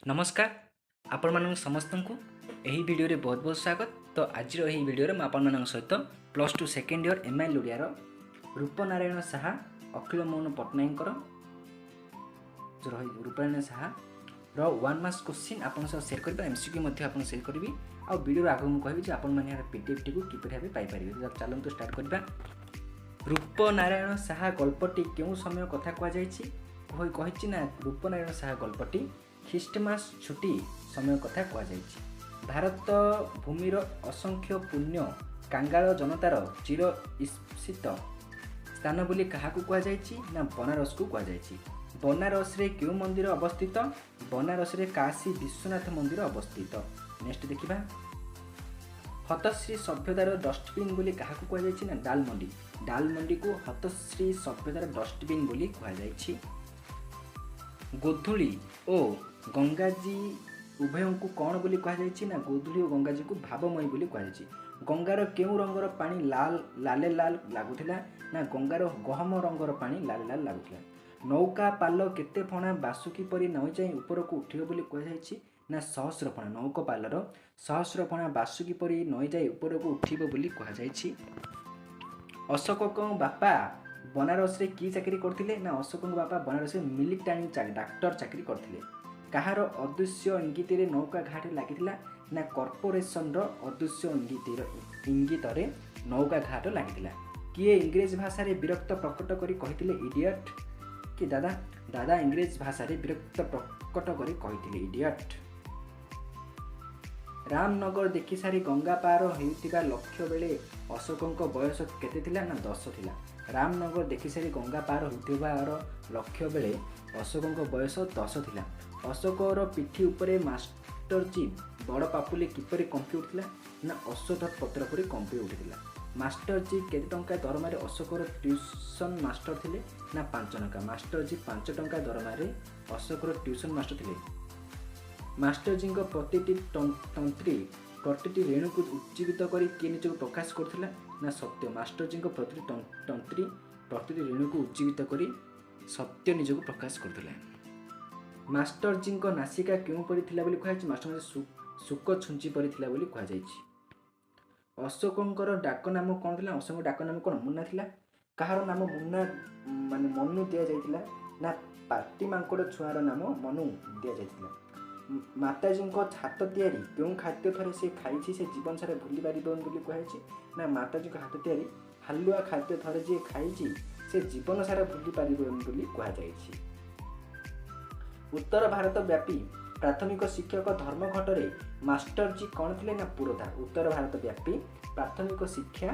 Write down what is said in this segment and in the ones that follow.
नमस्कार आपण मानक समस्त को यही वीडियो रे बहुत बहुत स्वागत। तो आज यही वीडियो में आपण मानक सहित +2 सेकेंड इयर एमआई ओडिया रूप नारायण साहा अखिल मोहन पट्टनायक जो रही रूप नारायण साहा रो 1 मार्क्स क्वेश्चन आपन सब शेयर करबा एमसीक्यू मध्ये आपन शेयर करबी आ वीडियो आगु मु कहबी जे आपन माने पीडीएफ टी को किपरि भाबे पाई परिबे। तो चलंतु स्टार्ट करबा। रूप नारायण साहा गल्पटी केउ समय कथा कह जायछि कहिछि ना रूप नारायण साहा गल्पटी ख्रीष्टमास छुट्टी समय कथा कहुई। भारत भूमिर असंख्य पुण्य कांगाल जनतार चिर ईप्सित स्थान बोली क्या कहुई ना बनारस को कहुई। बनारस रे क्यों मंदिर अवस्थित? बनारस रे काशी विश्वनाथ मंदिर अवस्थित। नेक्स्ट देखिबा। हतश्री सभ्यतार डस्टबिन बोली क्या कहुई ना डालमंडी। डालमंडी को हतश्री सभ्यतार डस्टबिन बोली कहुई। गोधूली ओ गंगाजी उभय को कौन बोली कहुई ना गोधूली और गंगाजी को भावमयी बोली कहुई। गंगार केउ रंगर पानी लाल लाले लाल लगुला ना गंगार गहम रंगर पानी लाल लाल लगुला। नौका पाल केते फणा बासुकी परी नई जाई ऊपर को उठियो बोली कहुई ना सहस्र फणा। नौका पालर सहस्र फणा बासुकी परी नई जाई ऊपर को उठिबो बोली कहुई। अशोक बापा बनारस रे की चाकरी करथिले ना अशोक बापा बनारस रे मिलिटारी डाक्टर चाकरी करथिले। कहार अदृश्य इंगित रे नौका घाट लागिथिला ना कॉर्पोरेशन रो अदृश्य इंगित रे नौका घाट लागिथिला। किए इंग्रेज भाषा रे विरक्त प्रकट करी कहिथिले इडियट कि दादा दादा इंग्रेज भाषा रे विरक्त प्रकट करी कहिथिले इडियट। रामनगर देखि सारी गंगा पार हेउतिबा लक्ष्य बेले अशोकंक बयस केते थिला ना 10 थिला। रामनगर देखि सारी गंगा पार हेउतिबार लक्ष्य बेले अशोकंक बयस 10 थिला। अशोकर पिठी उपरे मास्टर जी बड़ पापुली किपरि कंपी उठिला ना अश्वत्थ पत्र परी कंपी उठिला। मास्टर जी केते टंका दरमारे अशोकर ट्यूशन मास्टर थिले ना 5 टंका। मास्टर जी 5 टंका दरमारे अशोकर ट्यूशन मास्टर थिले। मास्टर जी को प्रतिटी तंत्री प्रतिटी रेणु को उज्जीवित करी किए निजक प्रकाश करथिला ना सत्य। मास्टर जी को प्रतिटी तंत्री प्रतिटी रेणु को उज्जीवित करी सत्य निजक प्रकाश करथिला। मास्टर जी को नासिका क्यों परी थिला बोली कहाई। मास्टर जी सुक छुंची परी थिला बोली कहा जायछि। अशोकंकर डाक नाम कौन थिला? अशोक डाक नाम कौन? मुन्ना थिला। कहार नाम मुन्ना माने मनु दिया जायतिला ना पाटी मांकड़ छुआर नाम मनु दिया जायतिला। माताजी को हाथ तैयारी क्यों खाद्य थरे से खाई से जीवन सारा भूली पारिबन बोली कहाई ना माताजी को हाथ तैयारी हालुआ खाद्य थरे जे खाई से जीवन सारा भूली पारिबन बोली कहा जायछि। उत्तर भारत व्यापी प्राथमिक शिक्षक धर्मघट रे मास्टर जी कौन थिले ना पुरोधा। उत्तर भारत व्यापी प्राथमिक शिक्षा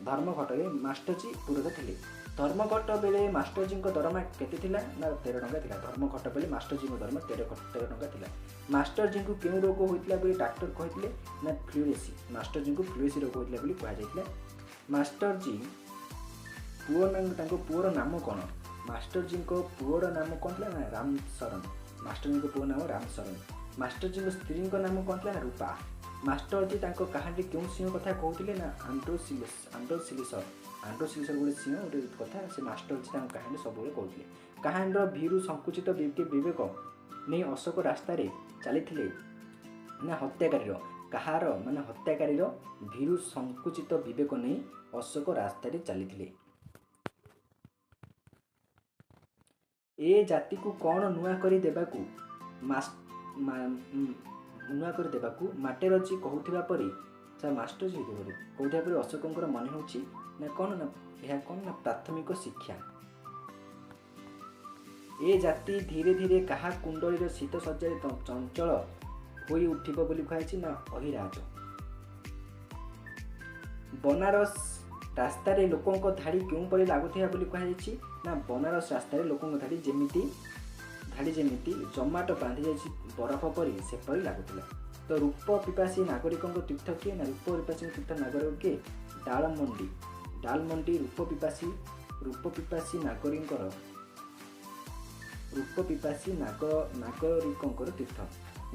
धर्मघट रे मास्टर जी पुरोधा थिले। धर्मघट बेले मास्टर जी को दरमा केते थिला ना 13 टंका थिला। धर्मघट बेले मास्टर जी को दरमा 13 टंका थिला। मास्टर जी को केउ रोग होइतला बोली डॉक्टर कहितले ना फ्लूरेसी। मास्टर जी को फ्लूरेसी रोग होइतला बोली कहा जायतिला। मास्टर जी पुओर नाम कौन? मास्टर जी को पुओर नाम कौन थिला ना राम शरण। मास्टर जी को पुओ नाम राम शरण। मास्टर जी को स्त्री को नाम कौन थिला ना रूपा। मास्टर जी तांको कहानी क्यों सिंह कथा कहते ना आंड्रोसिलिसर गोटे सिंह गोटे कथा से मास्टर जी कहानी सब कहते। कहानी भीरु संकुचित विवेक नहीं अशोक रास्तार चली ना हत्याकारी कहार माने हत्याकारी भीरु संकुचित विवेक नहीं अशोक रास्तार चली। ए जाति को कौन नुआ करी देबाकू नुआ कर देबाकू माटेर जी कहूथिबा परी मास्टर जी कहूथिबा परी अशोकंकर मन होछि ना कौन ना यह कौन ना प्राथमिक शिक्षा। ए जाति धीरे धीरे कहा कुंडलीर शीत सज्जारे चंचल होई उठिबो बोली कहाइछि ना अहिराज। बनारस रास्तार लोकों धाड़ी क्यों परी लागुथिबा बोली कहाइछि ना बनारस रास्तार लोकों धाड़ी जेमिति जमाटो बांधि जाइछि बरफ परी से परी लागुथिला। तो रूप पिपासी नागरिकों तीर्थ किए ना रूप पिपासी तीर्थ नागरिक किए डालमंडी रूप पिपासी नागरिकों तीर्थ।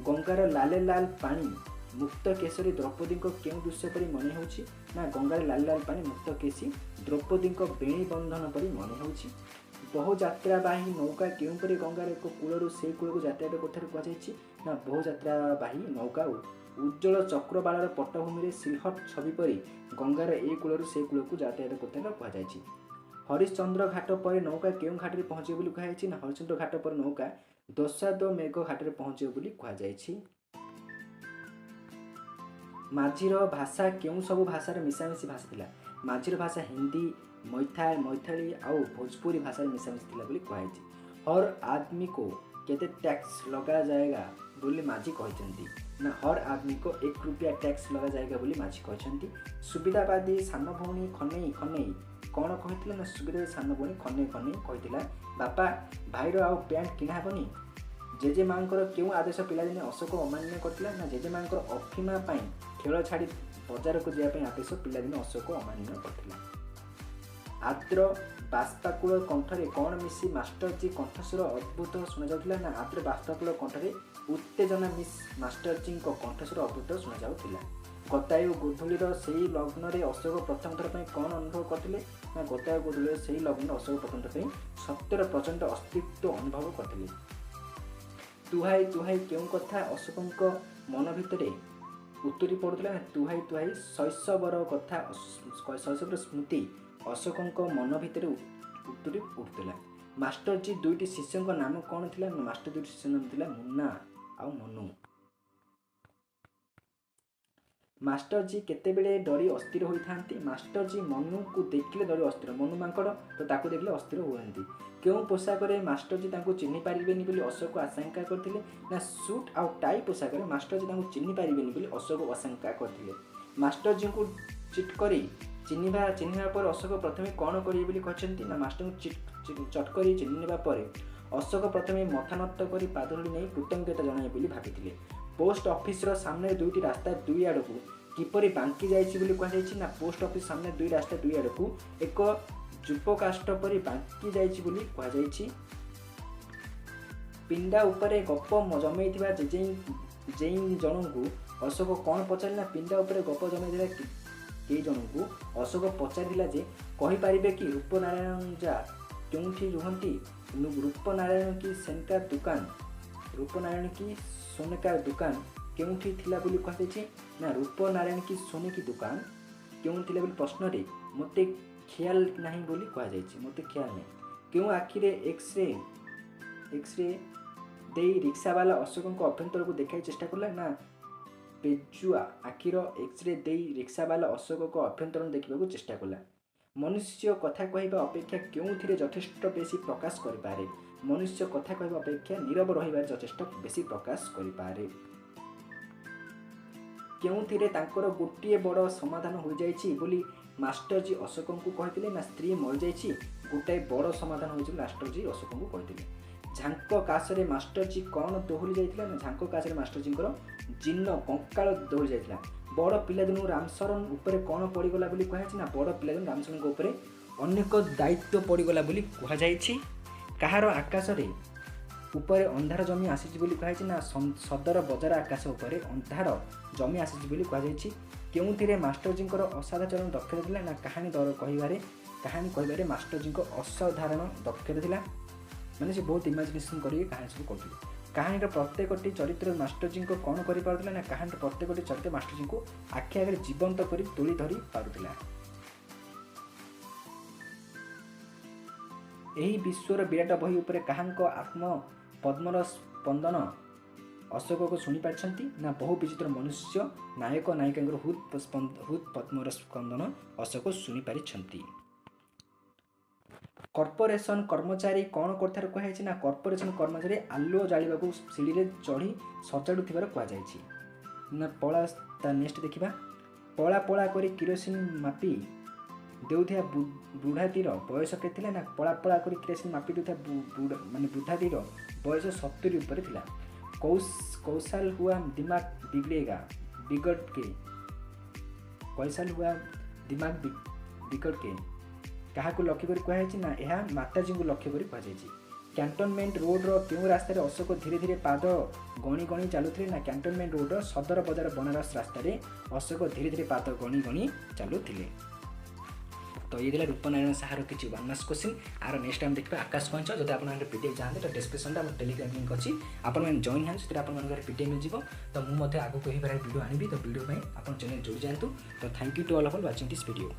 गंगार लाले लाल पानी मुक्त केशरी द्रौपदी को क्यों दृश्य परी मन होछि ना गंगार लाल लाल पानी मुक्त केशी द्रौपदी को बेणी बंधन परी मन होछि। ବହୁଯାତ୍ରାବାହୀ ନୌକା କେଉଁପରି ଗଙ୍ଗାର ଏକ କୂଳରୁ ସେହି କୂଳକୁ ଯାତାୟାତ କରୁଥିବାର କୁହାଯାଇଛି ନା ବହୁଯାତ୍ରାବାହୀ ନୌକା। ଉଜ୍ଜଳ ଚକ୍ରବାଳର ପଟ୍ଟଭୂମିରେ ସିଲହଟ ଛବି ପରି ଗଙ୍ଗାର ଏ କୂଳରୁ ସେହି କୂଳକୁ ଯାତାୟାତ କରୁଥିବାର କୁହାଯାଇଛି। ହରିଶ୍ଚନ୍ଦ୍ର ଘାଟ ପରେ ନୌକା କେଉଁ ଘାଟରେ ପହଞ୍ଚିବ ବୋଲି କୁହାଯାଇଛି ନା ହରିଶ୍ଚନ୍ଦ୍ର ଘାଟ ପରେ ନୌକା ଦୋସାଦମେଘ ଘାଟରେ ପହଞ୍ଚିବ ବୋଲି କୁହାଯାଇଛି। ମାଝିର ଭାଷା କେଉଁ ସବୁ ଭାଷାର ମିଶାମିଶି ଭାଷା ଥିଲା? ମାଝିର ଭାଷା ହିନ୍ଦୀ, ମୈଥାଳି ଆଉ ଭୋଜପୁରୀ ଭାଷାରେ ମିଶାମିଶି ଥିଲା ବୋଲି କୁହାଯାଇଛି। ହର ଆଦମୀ को କେତେ ଟ୍ୟାକ୍ସ ଲଗା ଯାଏଗା ବୋଲି ମାଝି କହିଛନ୍ତି ନା ହର ଆଦମୀ को 1 रुपया ଟ୍ୟାକ୍ସ ଲଗା ଯାଏଗା ବୋଲି ମାଝି କହିଛନ୍ତି। ସୁବିଧାବାଦୀ ସାନ ଭଉଣୀ ଖନେଇ କ'ଣ କହିଥିଲା ନା ସୁବିଧାବାଦୀ ସାନ ଭଉଣୀ ଖନେଇ କହିଥିଲା ବାପା ଭାଇର ଆଉ ପ୍ୟାଣ୍ଟ କିଣା ହେବନି। ଜେଜେମାଙ୍କର କେଉଁ ଆଦେଶ ପିଲାଦିନେ ଅଶୋକ ଅମାନ୍ୟ କରିଥିଲା ନା ଜେଜେମାଙ୍କର ଅଫିମା ପାଇଁ ଖେଳ ଛାଡ଼ି ବଜାରକୁ ଯିବା ପାଇଁ ଆଦେଶ ପିଲାଦିନେ ଅଶୋକ ଅମାନ୍ୟ କରିଥିଲା। ଆଦ୍ର ବାଷ୍ପାକୁଳ କଣ୍ଠରେ କ'ଣ ମିଶି ମାଷ୍ଟରଜୀ କଣ୍ଠସ୍ୱର ଅଦ୍ଭୁତ ଶୁଣାଯାଉଥିଲା ନା ଆଦ୍ର ବାଷ୍ପାକୁଳ କଣ୍ଠରେ ଉତ୍ତେଜନା ମିସ୍ ମାଷ୍ଟରଜୀଙ୍କ କଣ୍ଠସ୍ୱର ଅଦ୍ଭୁତ ଶୁଣାଯାଉଥିଲା। ଗତାୟୁ ଗୋଧୂଳିର ସେହି ଲଗ୍ନରେ ଅଶୋକ ପ୍ରଥମ ଥର ପାଇଁ କ'ଣ ଅନୁଭବ କରିଥିଲେ ନା ଗତାୟୁ ଗୋଧୂଳିର ସେହି ଲଗ୍ନରେ ଅଶୋକ ପ୍ରଥମ ଥର ପାଇଁ ସତ୍ୟର ପ୍ରଚଣ୍ଡ ଅସ୍ତିତ୍ୱ ଅନୁଭବ କରିଥିଲେ। ତୁହାଇ କେଉଁ କଥା ଅଶୋକଙ୍କ ମନ ଭିତରେ ଉତୁରି ପଡ଼ୁଥିଲା ନା ତୁହାଇ ଶୈଶବର କଥା ଶୈଶବର ସ୍ମୃତି ଅଶୋକଙ୍କ ମନ ଭିତରେ ଉତୁରି ଉଠୁଥିଲା। ମାଷ୍ଟରଜୀ ଦୁଇଟି ଶିଷ୍ୟଙ୍କ ନାମ କ'ଣ ଥିଲା ନା ମାଷ୍ଟର ଦୁଇଟି ଶିଷ୍ୟଙ୍କ ନାମ ଥିଲା ମୁନ୍ନା ଆଉ ମନୁ। ମାଷ୍ଟରଜୀ କେତେବେଳେ ଡରି ଅସ୍ଥିର ହୋଇଥାନ୍ତି? ମାଷ୍ଟରଜୀ ମନୁକୁ ଦେଖିଲେ ଡରି ଅସ୍ଥିର, ମନୁ ମାଙ୍କଡ଼ ତ ତାକୁ ଦେଖିଲେ ଅସ୍ଥିର ହୁଅନ୍ତି। କେଉଁ ପୋଷାକରେ ମାଷ୍ଟରଜୀ ତାଙ୍କୁ ଚିହ୍ନି ପାରିବେନି ବୋଲି ଅଶୋକ ଆଶଙ୍କା କରିଥିଲେ ନା ସୁଟ୍ ଆଉ ଟାଇ ପୋଷାକରେ ମାଷ୍ଟରଜୀ ତାଙ୍କୁ ଚିହ୍ନି ପାରିବେନି ବୋଲି ଅଶୋକ ଆଶଙ୍କା କରିଥିଲେ। ମାଷ୍ଟରଜୀଙ୍କୁ ଚିଟ୍ କରି ଚିହ୍ନିବା ପରେ ଅଶୋକ ପ୍ରଥମେ କ'ଣ କରିବେ ବୋଲି କହିଛନ୍ତି ନା ମାଷ୍ଟରଙ୍କୁ ଚଟ୍ କରି ଚିହ୍ନି ନେବା ପରେ ଅଶୋକ ପ୍ରଥମେ ମଥା ନତ କରି ପାଦ ଧରି ନେଇ କୃତଜ୍ଞତା ଜଣାଇବେ ବୋଲି ଭାବିଥିଲେ। ପୋଷ୍ଟ ଅଫିସର ସାମ୍ନାରେ ଦୁଇଟି ରାସ୍ତା ଦୁଇ ଆଡ଼କୁ କିପରି ବାଙ୍କି ଯାଇଛି ବୋଲି କୁହାଯାଇଛି ନା ପୋଷ୍ଟ ଅଫିସ ସାମ୍ନାରେ ଦୁଇ ରାସ୍ତା ଦୁଇ ଆଡ଼କୁ ଏକ ଯୂପକାଷ୍ଠ ପରି ବାଙ୍କି ଯାଇଛି ବୋଲି କୁହାଯାଇଛି। ପିଣ୍ଡା ଉପରେ ଗପ ଜମେଇଥିବା ଜେଇଁ ଜଣଙ୍କୁ ଅଶୋକ କ'ଣ ପଚାରିଲେ ନା ପିଣ୍ଡା ଉପରେ ଗପ ଜମେଇଥିଲା କେଇ ଜଣଙ୍କୁ ଅଶୋକ ପଚାରିଥିଲା ଯେ କହିପାରିବେ କି ରୂପନାରାୟଣ ଯା କେଉଁଠି ରୁହନ୍ତି? ରୂପନାରାୟଣ କି सोने का दुकान केउठी थिला बोली कहते ना रूपनारायण की सोने की दुकान केउं थिला बोली प्रश्न रे मते ख्याल नहीं बोली कह जाय मते ख्याल नहीं। केउं आखिरे एक्सरे दे रिक्शा वाला अशोक अभ्यंतर को देखा चेष्टा कला ना पेजुआ आखिर एक्सरे दे रिक्शा वाला अशोक को अभ्यंतर देखा चेष्टा कला। मनुष्य कथा कहवा अपेक्षा केउथिरे यथेष्ट बेसी प्रकाश करिपारे। मनुष्य कथा कहवा अपेक्षा नीरव रहिबार यथेष्ट बेसी प्रकाश करिपारे। केउथिरे तांकर गोटिए बड़ समाधान हो जाइछि बोली मास्टरजी अशोक को कहते ना स्त्री मरी जाइछि गोटाए बड़ समाधान हो मास्टरजी अशोक को कहते। झांक काशरे मास्टरजी कौन दोहली जाइथिला ना झांक काशरे मास्टरजी जीर्ण कंकाल दोहली जाइथिला। बड़ पिलादिन रामशरण उपरे कौन पड़गला बोली कहुछि ना बड़ पिलादिन रामशरण उपरे अनेक दायित्व पड़गला बोली कहुछि। कहार आकाश रे उपरे अंधार जमी आसीछि बोली कहुछि ना सदर बजार आकाश उपरे अंधार जमी आसीछि बोली कहुछि। केउथिरे मास्टरजी असाधारण दक्षता थिला ना कहानी कहिबारे मास्टरजी असाधारण दक्षता थिला माने से बहुत इमेजिनेशन करी कहानी सब करथिले। कहानी प्रत्येकटी चरित्र मास्टरजी कौन कर पारुला ना कहानी प्रत्येकटी चरित्र मास्टरजी को आखि आगे जीवंत कर तोली धरी पारुला। एही विश्वर विराट बही उपरे कहांक आत्म पद्मर स्पंदन अशोक को शुणी पारछंती ना बहु विचित्र मनुष्य नायक नायिका हृद पद्मर स्पंदन अशोक शुणी पारिछंती। कॉर्पोरेशन कर्मचारी कौन करथार कहुछि ना कॉर्पोरेशन कर्मचारी आलुओ जालिबा को सीढ़ी रे चढ़ी सजाडुथिबार कहुछि ना पळा। ता नेक्स्ट देखिबा पळा पळा करी किरोसिन मापी देउथिया बुढ़ातीर बयस केथिला ना पळा पळा करी किरोसिन मापी देउथिया माने बुढ़ातीर बयस 70 ऊपर थिला। कौशल हुआ दिमाग बिगड़ के क्या लक्ष्य कर कहुछि ना यह माताजी को लक्ष्य कर कहुछि। कैंटोनमेंट रोड रो क्यों रास्ता अशोक धीरे धीरे पाद गणी गणी चलुथिले ना कैंटोनमेंट रोड सदर बजार बनारस रास्ता अशोक धीरे धीरे पाद गणी गणी चलुथिले। तो ये रूप नारायण साहार किसी 1 मार्क्स क्वेश्चन आर नेक्स्ट टाइम देखिए आकाश कंच जब आप पीडीएफ जाते तो डिस्क्रिप्शन में टेलीग्राम लिंक अच्छी आपने जॉइन हाँ से पीडीएफ मिल तो मुझे आगे यही वीडियो आनी तो वीडियो आप चैनल जोड़ी जातु तो thank you to all of watching this video.